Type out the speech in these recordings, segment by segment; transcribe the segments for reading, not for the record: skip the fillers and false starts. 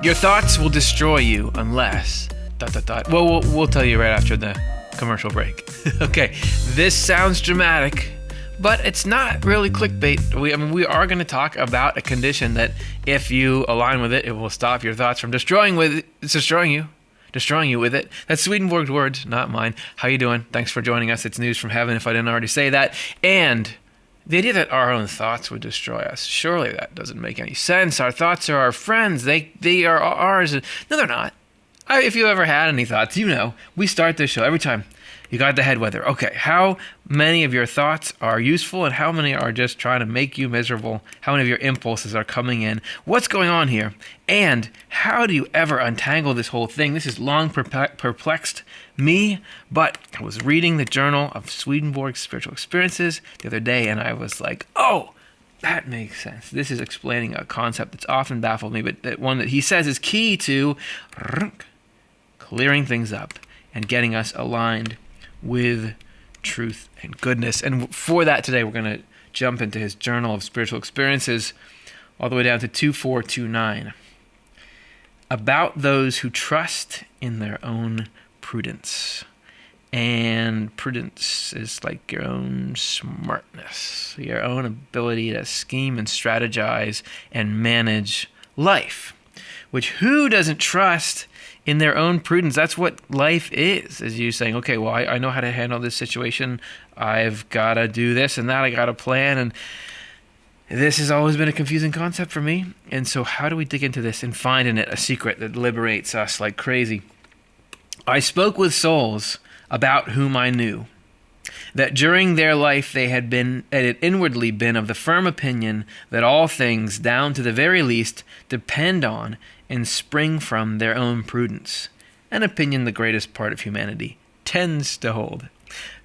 Your thoughts will destroy you unless... ... Well, we'll tell you right after the commercial break. Okay, this sounds dramatic, but it's not really clickbait. We are going to talk about a condition that if you align with it, it will stop your thoughts from destroying you with it. That's Swedenborg's words, not mine. How you doing? Thanks for joining us. It's news from heaven, if I didn't already say that. And the idea that our own thoughts would destroy us, surely that doesn't make any sense. Our thoughts are our friends. They are ours. No, they're not. If you ever had any thoughts, you know, we start this show every time. You got the head weather. Okay, how many of your thoughts are useful and how many are just trying to make you miserable? How many of your impulses are coming in? What's going on here? And how do you ever untangle this whole thing? This has long perplexed me, but I was reading the Journal of Swedenborg Spiritual Experiences the other day, and I was like, oh, that makes sense. This is explaining a concept that's often baffled me, but that one that he says is key to clearing things up and getting us aligned with truth and goodness. And for that today, we're going to jump into his Journal of Spiritual Experiences all the way down to 2429. About those who trust in their own prudence. And prudence is like your own smartness, your own ability to scheme and strategize and manage life, which who doesn't trust in their own prudence? That's what life is you saying, okay, well, I know how to handle this situation. I've got to do this and that. I got a plan. And this has always been a confusing concept for me. And so how do we dig into this and find in it a secret that liberates us like crazy? I spoke with souls about whom I knew that during their life they had inwardly been of the firm opinion that all things, down to the very least, depend on and spring from their own prudence, an opinion the greatest part of humanity tends to hold.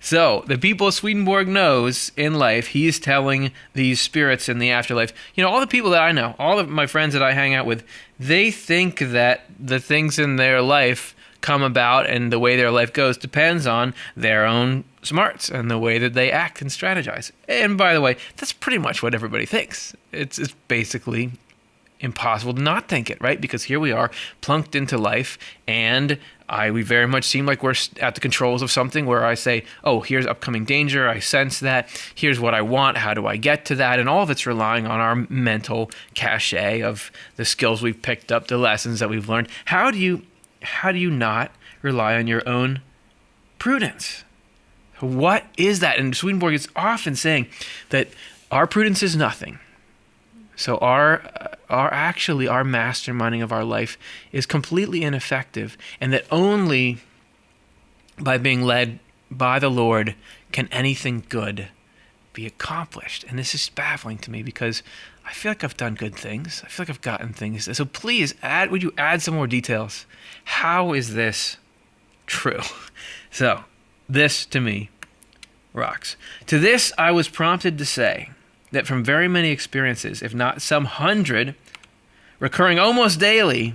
So, the people Swedenborg knows in life, he's telling these spirits in the afterlife, you know, all the people that I know, all of my friends that I hang out with, they think that the things in their life come about and the way their life goes depends on their own smarts and the way that they act and strategize. And by the way, that's pretty much what everybody thinks. It's basically impossible to not think it, right? Because here we are plunked into life, and we very much seem like we're at the controls of something where I say, oh, here's upcoming danger, I sense that, here's what I want, how do I get to that? And all of it's relying on our mental cachet of the skills we've picked up, the lessons that we've learned. How do you not rely on your own prudence? What is that? And Swedenborg is often saying that our prudence is nothing. So our masterminding of our life is completely ineffective, and that only by being led by the Lord can anything good be accomplished. And this is baffling to me because I feel like I've done good things. I feel like I've gotten things. So please would you add some more details? How is this true? So this to me rocks. To this I was prompted to say that from very many experiences, if not some 100, recurring almost daily,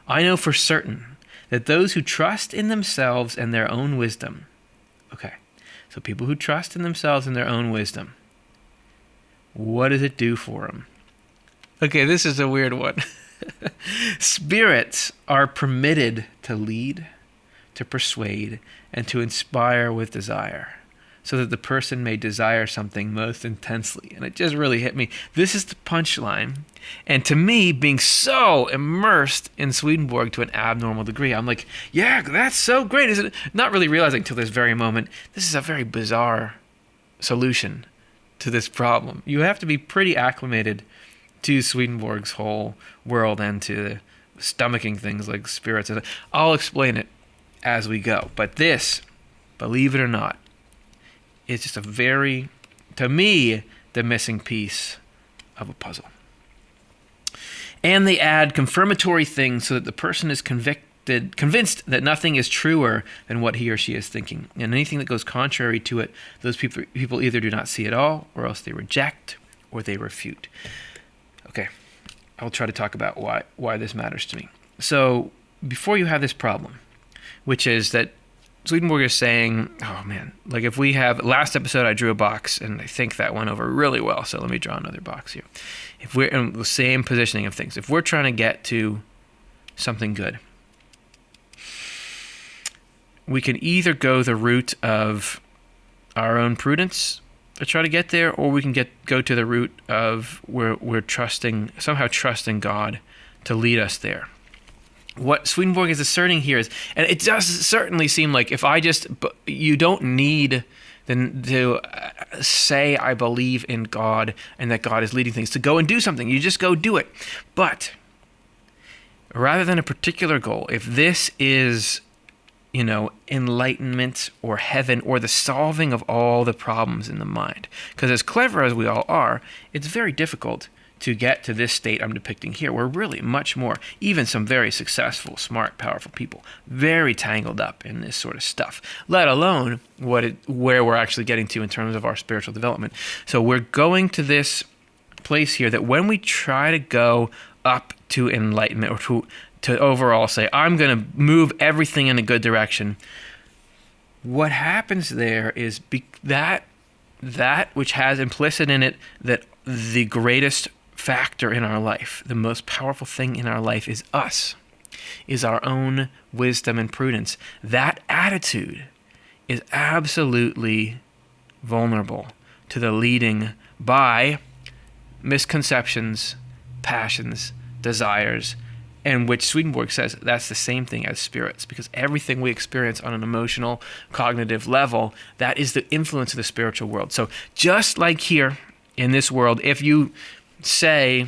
I know for certain that those who trust in themselves and their own wisdom, okay, so people who trust in themselves and their own wisdom, what does it do for them? Okay, this is a weird one. Spirits are permitted to lead, to persuade, and to inspire with desire, so that the person may desire something most intensely. And it just really hit me. This is the punchline. And to me, being so immersed in Swedenborg to an abnormal degree, I'm like, yeah, that's so great, isn't it? Not really realizing till this very moment, this is a very bizarre solution to this problem. You have to be pretty acclimated to Swedenborg's whole world and to stomaching things like spirits. I'll explain it as we go. But this, believe it or not, is just to me, the missing piece of a puzzle. And they add confirmatory things so that the person is convinced that nothing is truer than what he or she is thinking. And anything that goes contrary to it, those people either do not see at all, or else they reject, or they refute. Okay, I'll try to talk about why this matters to me. So before you have this problem, which is that Swedenborg is saying, oh man, like if we have, last episode I drew a box and I think that went over really well, so let me draw another box here. If we're in the same positioning of things, if we're trying to get to something good. We can either go the route of our own prudence to try to get there, or we can go to the route of we're somehow trusting God to lead us there. What Swedenborg is asserting here is, and it does certainly seem like you don't need to say I believe in God and that God is leading things to go and do something. You just go do it. But rather than a particular goal, if this is enlightenment or heaven or the solving of all the problems in the mind. Because as clever as we all are, it's very difficult to get to this state I'm depicting here. We're really much more, even some very successful, smart, powerful people, very tangled up in this sort of stuff, let alone where we're actually getting to in terms of our spiritual development. So we're going to this place here that when we try to go up to enlightenment or to overall say, I'm going to move everything in a good direction, what happens there is that which has implicit in it that the greatest factor in our life, the most powerful thing in our life is us, is our own wisdom and prudence. That attitude is absolutely vulnerable to the leading by misconceptions, passions, desires, and which Swedenborg says that's the same thing as spirits, because everything we experience on an emotional, cognitive level, that is the influence of the spiritual world. So just like here in this world, if you say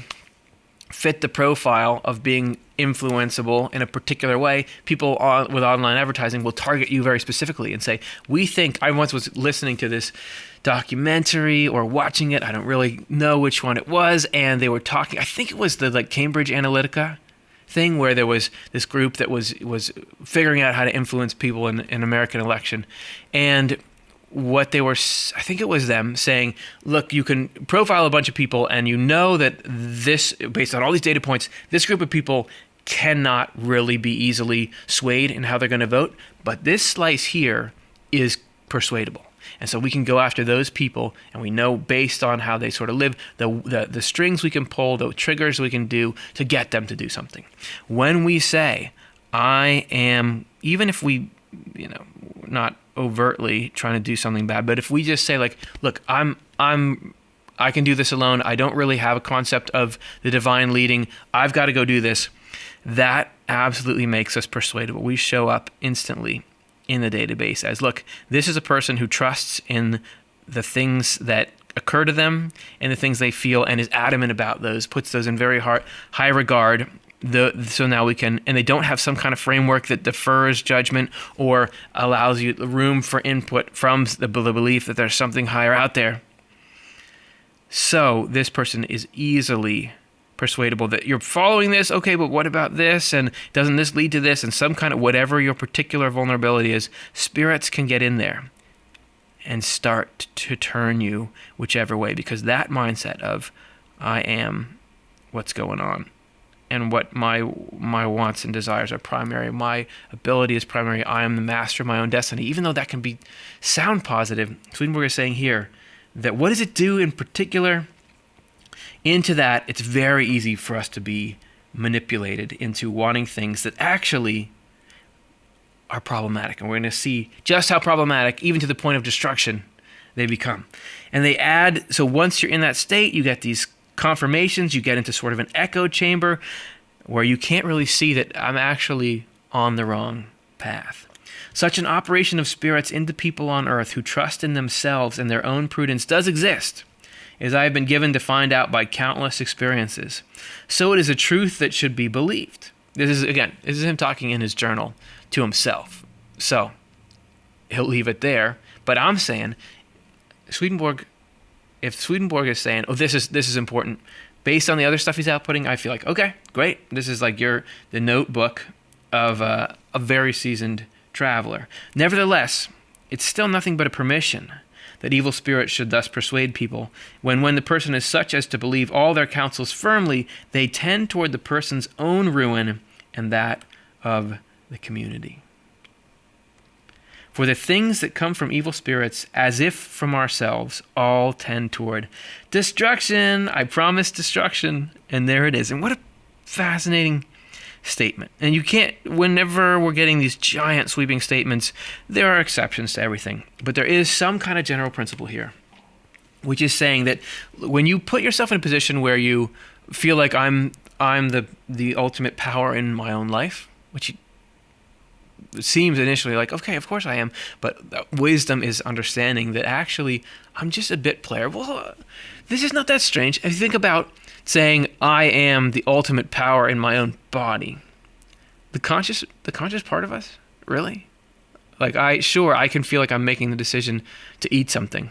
fit the profile of being influenceable in a particular way, people with online advertising will target you very specifically and say, we think, I once was listening to this documentary or watching it, I don't really know which one it was, and they were talking, I think it was the Cambridge Analytica thing where there was this group that was figuring out how to influence people in an American election. And what they were, I think it was them saying, look, you can profile a bunch of people and you know that this, based on all these data points, this group of people cannot really be easily swayed in how they're going to vote. But this slice here is persuadable. And so we can go after those people, and we know based on how they sort of live, the strings we can pull, the triggers we can do to get them to do something. When we say, I am, even if we, not overtly trying to do something bad, but if we just say like, look, I can do this alone. I don't really have a concept of the divine leading. I've got to go do this. That absolutely makes us persuadable. We show up instantly in the database as, look, this is a person who trusts in the things that occur to them and the things they feel and is adamant about those, puts those in very high regard. So now we can, and they don't have some kind of framework that defers judgment or allows you room for input from the belief that there's something higher out there. So this person is easily persuadable that you're following this, okay, but what about this? And doesn't this lead to this? And some kind of whatever your particular vulnerability is, spirits can get in there and start to turn you whichever way, because that mindset of I am what's going on and what my wants and desires are primary, my ability is primary, I am the master of my own destiny, even though that can sound positive, Swedenborg is saying here that what does it do in particular? Into that, it's very easy for us to be manipulated into wanting things that actually are problematic. And we're going to see just how problematic, even to the point of destruction, they become. And they add, so once you're in that state, you get these confirmations, you get into sort of an echo chamber where you can't really see that I'm actually on the wrong path. Such an operation of spirits into people on earth who trust in themselves and their own prudence does exist, as I have been given to find out by countless experiences. So it is a truth that should be believed. This is him talking in his journal to himself. So he'll leave it there. But I'm saying, if Swedenborg is saying, oh, this is important, based on the other stuff he's outputting, I feel like, okay, great. This is like the notebook of a very seasoned traveler. Nevertheless, it's still nothing but a permission that evil spirits should thus persuade people, when the person is such as to believe all their counsels firmly, they tend toward the person's own ruin and that of the community. For the things that come from evil spirits, as if from ourselves, all tend toward destruction. I promise destruction. And there it is. And what a fascinating statement. And you can't, whenever we're getting these giant sweeping statements, there are exceptions to everything. But there is some kind of general principle here, which is saying that when you put yourself in a position where you feel like I'm the ultimate power in my own life, which seems initially like, okay, of course I am, but wisdom is understanding that actually I'm just a bit player. Well, this is not that strange. If you think about saying I am the ultimate power in my own body, the conscious part of us, really? Like I can feel like I'm making the decision to eat something.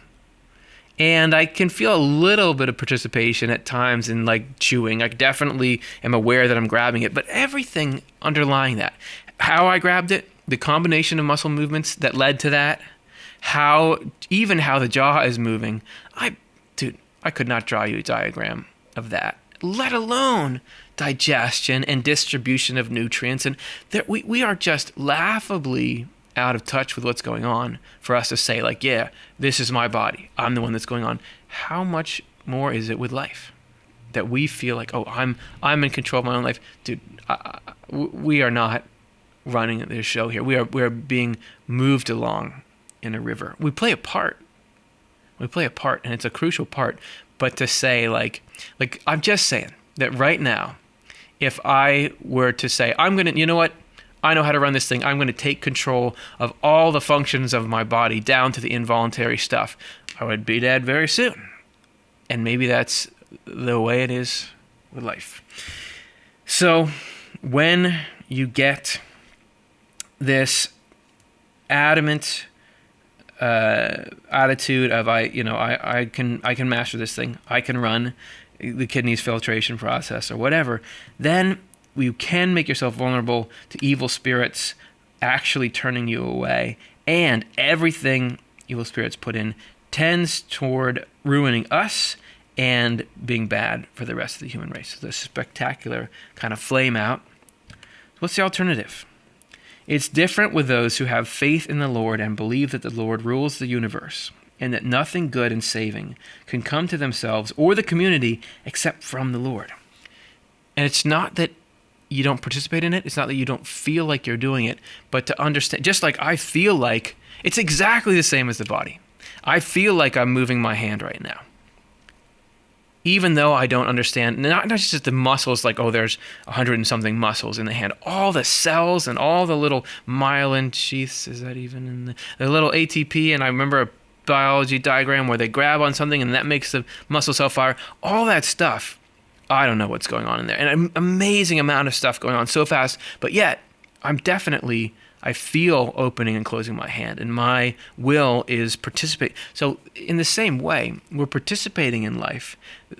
And I can feel a little bit of participation at times in like chewing. I definitely am aware that I'm grabbing it, but everything underlying that, how I grabbed it, the combination of muscle movements that led to that, how the jaw is moving, I could not draw you a diagram of that, let alone digestion and distribution of nutrients. And that we are just laughably out of touch with what's going on for us to say like, yeah, this is my body, I'm the one that's going on. How much more is it with life that we feel like, oh, I'm in control of my own life? Dude, we are not running this show here. We are being moved along in a river. We play a part, and it's a crucial part. But to say like I'm just saying that right now, if I were to say, you know what, I know how to run this thing, I'm going to take control of all the functions of my body down to the involuntary stuff, I would be dead very soon. And maybe that's the way it is with life. So when you get this adamant attitude of I can master this thing, I can run the kidney's filtration process or whatever, then you can make yourself vulnerable to evil spirits actually turning you away, and everything evil spirits put in tends toward ruining us and being bad for the rest of the human race. So the spectacular kind of flame out. What's the alternative? It's different with those who have faith in the Lord and believe that the Lord rules the universe, and that nothing good and saving can come to themselves or the community except from the Lord. And it's not that you don't participate in it, it's not that you don't feel like you're doing it, but to understand, just like I feel like, it's exactly the same as the body. I feel like I'm moving my hand right now. Even though I don't understand, not just the muscles, like, oh, there's 100 and something muscles in the hand. All the cells and all the little myelin sheaths, is that even in the little ATP? And I remember a biology diagram where they grab on something and that makes the muscle cell fire. All that stuff, I don't know what's going on in there. And an amazing amount of stuff going on so fast. But yet, I feel opening and closing my hand, and my will is participate. So in the same way, we're participating in life,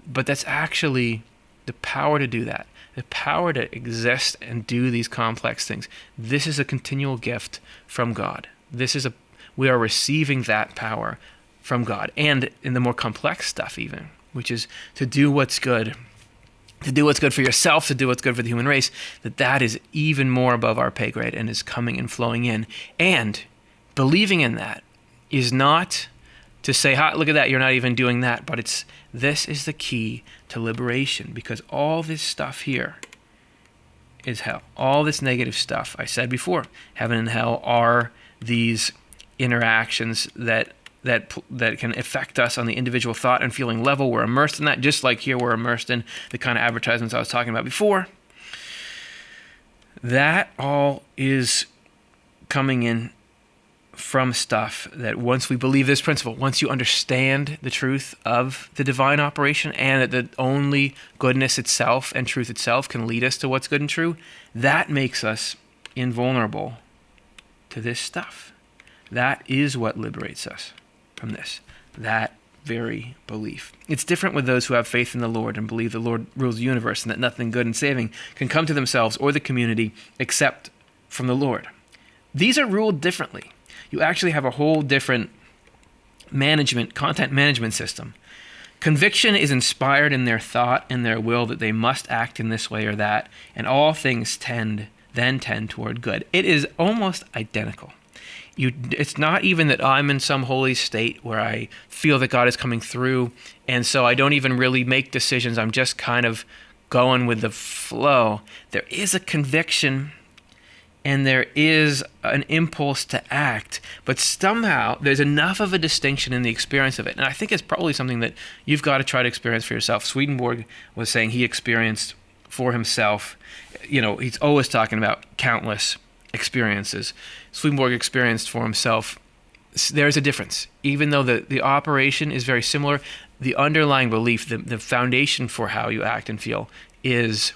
but that's actually the power to do that, the power to exist and do these complex things. This is a continual gift from God. We are receiving that power from God, and in the more complex stuff even, which is to do what's good. To do what's good for yourself, to do what's good for the human race, that is even more above our pay grade and is coming and flowing in. And believing in that is not to say, look at that, you're not even doing that, but this is the key to liberation, because all this stuff here is hell. All this negative stuff, I said before, heaven and hell are these interactions that can affect us on the individual thought and feeling level. We're immersed in that, just like here we're immersed in the kind of advertisements I was talking about before. That all is coming in from stuff that once we believe this principle, once you understand the truth of the divine operation and that the only goodness itself and truth itself can lead us to what's good and true, that makes us invulnerable to this stuff. That is what liberates us from this, that very belief. It's different with those who have faith in the Lord and believe the Lord rules the universe and that nothing good and saving can come to themselves or the community except from the Lord. These are ruled differently. You actually have a whole different content management system. Conviction is inspired in their thought and their will that they must act in this way or that, and all things tend toward good. It is almost identical. It's not even that I'm in some holy state where I feel that God is coming through, and so I don't even really make decisions. I'm just kind of going with the flow, there is a conviction and there is an impulse to act, but somehow there's enough of a distinction in the experience of it. And I think it's probably something that you've got to try to experience for yourself. Swedenborg was saying he experienced for himself, he's always talking about countless experiences. Swedenborg experienced for himself, there's a difference. Even though the operation is very similar, the underlying belief, the foundation for how you act and feel is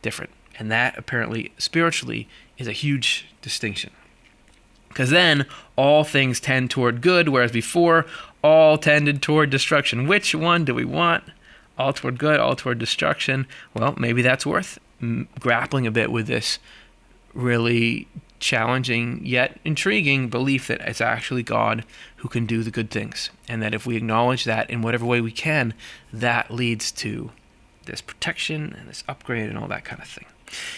different. And that apparently spiritually is a huge distinction. Because then all things tend toward good, whereas before all tended toward destruction. Which one do we want? All toward good, all toward destruction. Well, maybe that's worth grappling a bit with this really challenging yet intriguing belief that it's actually God who can do the good things. And that if we acknowledge that in whatever way we can, that leads to this protection and this upgrade and all that kind of thing.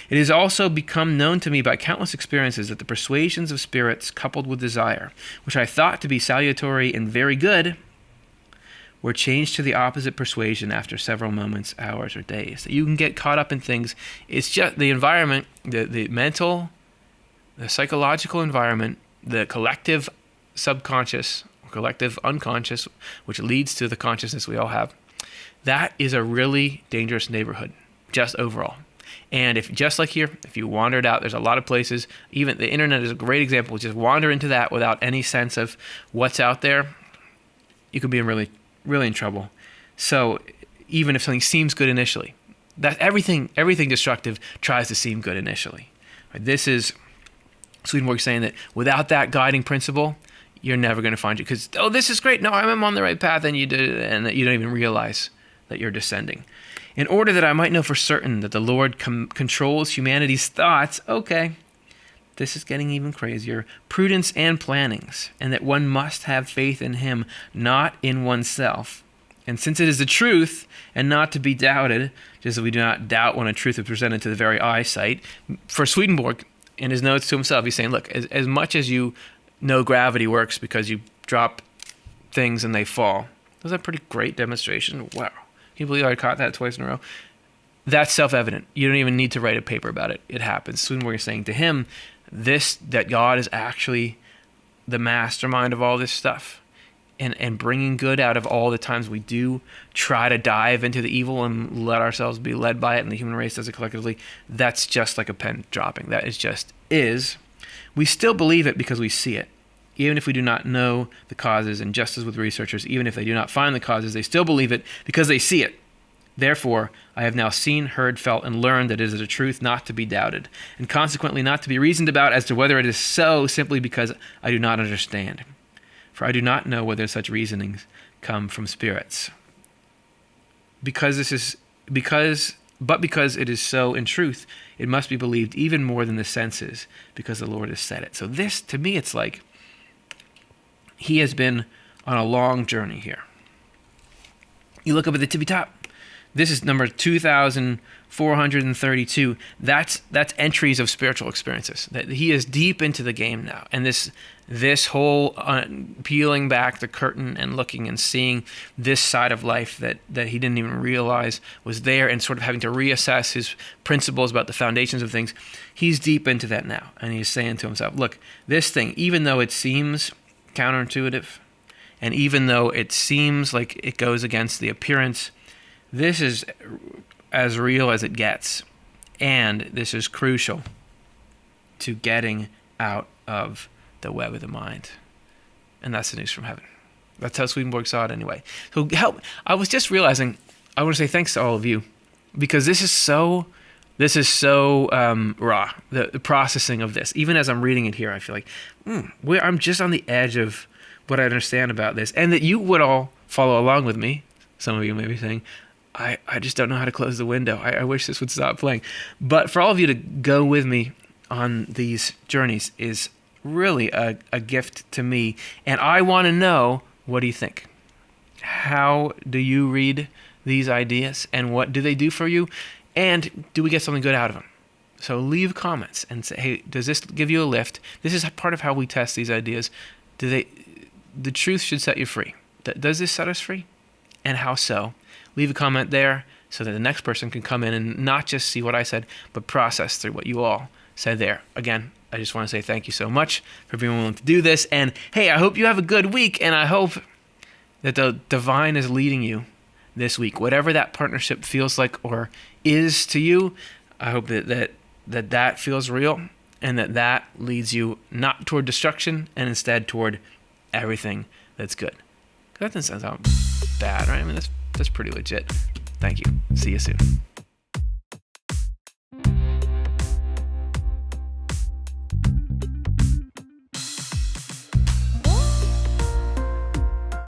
It has also become known to me by countless experiences that the persuasions of spirits coupled with desire, which I thought to be salutary and very good, were changed to the opposite persuasion after several moments, hours, or days. That you can get caught up in things. It's just the environment, the mental, the psychological environment, the collective subconscious, or collective unconscious, which leads to the consciousness we all have. That is a really dangerous neighborhood, just overall. And if, just like here, if you wandered out, there's a lot of places, even the internet is a great example, just wander into that without any sense of what's out there, you could be really in trouble. So even if something seems good initially, that everything destructive tries to seem good initially. Right? This is Swedenborg saying that without that guiding principle, you're never going to find you. Because, this is great. No, I'm on the right path, and you don't even realize that you're descending. In order that I might know for certain that the Lord controls humanity's thoughts, this is getting even crazier, prudence and plannings, and that one must have faith in him, not in oneself. And since it is the truth and not to be doubted, just as we do not doubt when a truth is presented to the very eyesight, for Swedenborg, in his notes to himself, he's saying, look, as much as you know gravity works because you drop things and they fall, that's a pretty great demonstration. Wow. Can you believe I caught that twice in a row? That's self-evident. You don't even need to write a paper about it. It happens. Swedenborg is saying to him, that God is actually the mastermind of all this stuff and bringing good out of all the times we do try to dive into the evil and let ourselves be led by it, and the human race does it collectively. That's just like a pen dropping. That is. We still believe it because we see it. Even if we do not know the causes, and just as with researchers, even if they do not find the causes, they still believe it because they see it. Therefore, I have now seen, heard, felt, and learned that it is a truth not to be doubted, and consequently not to be reasoned about as to whether it is so, simply because I do not understand. For I do not know whether such reasonings come from spirits. Because it is so in truth, it must be believed even more than the senses, because the Lord has said it. So this, to me, it's like he has been on a long journey here. You look up at the tippy top. This is number 2,432. That's entries of spiritual experiences. That he is deep into the game now. And this whole peeling back the curtain and looking and seeing this side of life that he didn't even realize was there, and sort of having to reassess his principles about the foundations of things. He's deep into that now. And he's saying to himself, look, this thing, even though it seems counterintuitive, and even though it seems like it goes against the appearance, this is as real as it gets, and this is crucial to getting out of the web of the mind. And that's the news from heaven. That's how Swedenborg saw it anyway. So I was just realizing, I want to say thanks to all of you, because this is so raw, the processing of this. Even as I'm reading it here, I feel like I'm just on the edge of what I understand about this, and that you would all follow along with me. Some of you may be saying, I just don't know how to close the window. I wish this would stop playing. But for all of you to go with me on these journeys is really a gift to me. And I want to know, what do you think? How do you read these ideas, and what do they do for you? And do we get something good out of them? So leave comments and say, hey, does this give you a lift? This is part of how we test these ideas. The truth should set you free. Does this set us free? And how so? Leave a comment there. so that the next person can come in and not just see what I said, but process through what you all said there. Again, I just want to say thank you so much for being willing to do this. And hey, I hope you have a good week, and I hope that the divine is leading you this week. Whatever that partnership feels like or is to you, I hope that feels real, and that leads you not toward destruction and instead toward everything that's good. That doesn't sound bad, right? I mean, that's pretty legit. Thank you. See you soon.